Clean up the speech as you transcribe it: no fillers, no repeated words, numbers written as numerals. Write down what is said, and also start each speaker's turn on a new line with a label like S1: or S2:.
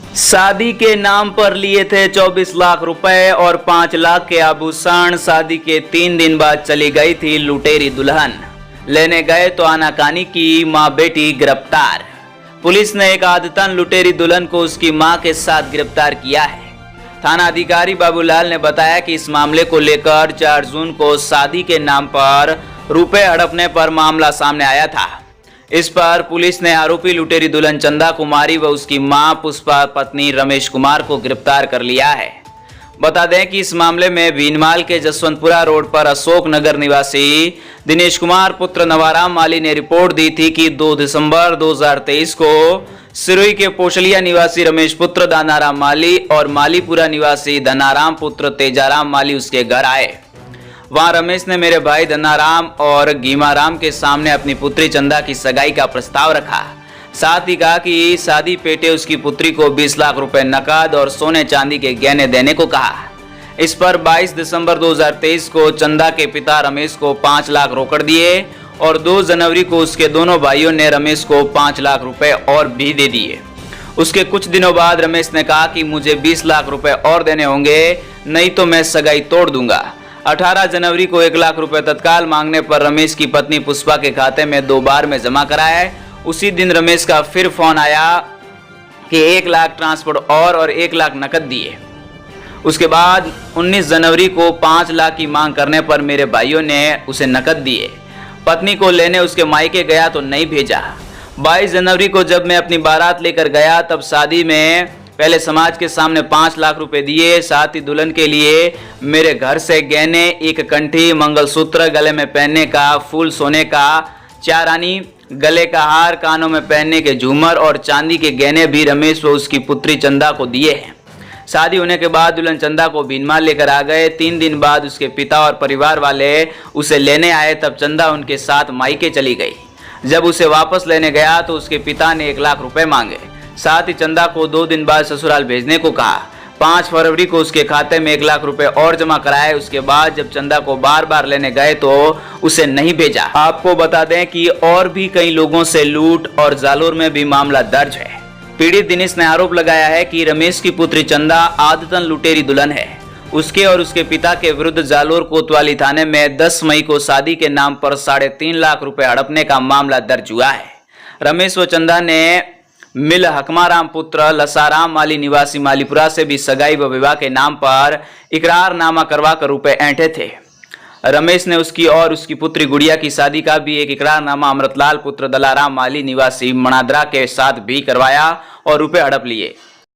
S1: शादी के नाम पर लिए थे 24 लाख रुपए और 5 लाख के आभूषण। शादी के 3 दिन बाद चली गई थी लुटेरी दुल्हन। लेने गए तो आनाकानी की, मां बेटी गिरफ्तार। पुलिस ने एक आदतन लुटेरी दुल्हन को उसकी मां के साथ गिरफ्तार किया है। थाना अधिकारी बाबूलाल ने बताया कि इस मामले को लेकर 4 जून को शादी के नाम पर रुपए हड़पने पर मामला सामने आया था। इस पर पुलिस ने आरोपी लुटेरी दुल्हन चंदा कुमारी व उसकी मां पुष्पा पत्नी रमेश कुमार को गिरफ्तार कर लिया है। बता दें कि इस मामले में भीनमाल के जसवंतपुरा रोड पर अशोक नगर निवासी दिनेश कुमार पुत्र नवाराम माली ने रिपोर्ट दी थी कि 2 दिसंबर 2023 को सिरोही के पोशलिया निवासी रमेश पुत्र दानाराम माली और मालीपुरा निवासी धनाराम पुत्र तेजाराम माली उसके घर आए। वहां रमेश ने मेरे भाई धनाराम और गीमाराम के सामने अपनी पुत्री चंदा की सगाई का प्रस्ताव रखा। साथ ही कहा कि शादी पेटे उसकी पुत्री को 20 लाख रुपए नकद और सोने चांदी के गहने देने को कहा। इस पर 22 दिसंबर 2023 को चंदा के पिता रमेश को 5 लाख रोकड़ दिए और 2 जनवरी को उसके दोनों भाइयों ने रमेश को 5 लाख रुपए और भी दे दिए। उसके कुछ दिनों बाद रमेश ने कहा कि मुझे 20 लाख रुपए और देने होंगे, नहीं तो मैं सगाई तोड़ दूंगा। 18 जनवरी को 1 लाख रुपए तत्काल मांगने पर रमेश की पत्नी पुष्पा के खाते में 2 बार में जमा कराया। उसी दिन रमेश का फिर फोन आया कि 1 लाख ट्रांसपोर्ट और 1 लाख नकद दिए। उसके बाद 19 जनवरी को 5 लाख की मांग करने पर मेरे भाइयों ने उसे नकद दिए। पत्नी को लेने उसके मायके गया तो नहीं भेजा। 22 जनवरी को जब मैं अपनी बारात लेकर गया तब शादी में पहले समाज के सामने 5 लाख रुपए दिए। साथ ही दुल्हन के लिए मेरे घर से गहने, 1 कंठी, मंगलसूत्र, गले में पहनने का फूल, सोने का 4 आनी, गले का हार, कानों में पहनने के झूमर और चांदी के गहने भी रमेश व उसकी पुत्री चंदा को दिए हैं। शादी होने के बाद दुल्हन चंदा को भीनमाल लेकर आ गए। 3 दिन बाद उसके पिता और परिवार वाले उसे लेने आए, तब चंदा उनके साथ मायके चली गई। जब उसे वापस लेने गया तो उसके पिता ने 1 लाख रुपए मांगे। साथ ही चंदा को 2 दिन बाद ससुराल भेजने को कहा। 5 फरवरी को उसके खाते में 1 लाख रुपए और जमा कराए। उसके बाद जब चंदा को बार बार लेने गए तो उसे नहीं भेजा। आपको बता दें कि और भी कई लोगों से लूट और जालोर में भी मामला दर्ज है। पीड़ित दिनेश ने आरोप लगाया है कि रमेश की पुत्री चंदा आदतन लुटेरी दुल्हन है। उसके और उसके पिता के विरुद्ध जालोर कोतवाली थाने में 10 मई को शादी के नाम पर 3.5 लाख रुपए हड़पने का मामला दर्ज हुआ है। रमेश व चंदा ने मिल हकमाराम पुत्र लसाराम माली निवासी मालीपुरा से भी सगाई व विवाह के नाम पर इकरारनामा करवाकर रुपए ऐंठे थे। रमेश ने उसकी और उसकी पुत्री गुड़िया की शादी का भी एक इकरारनामा अमृतलाल पुत्र दलाराम माली निवासी मणादरा के साथ भी करवाया और रुपए हड़प लिए।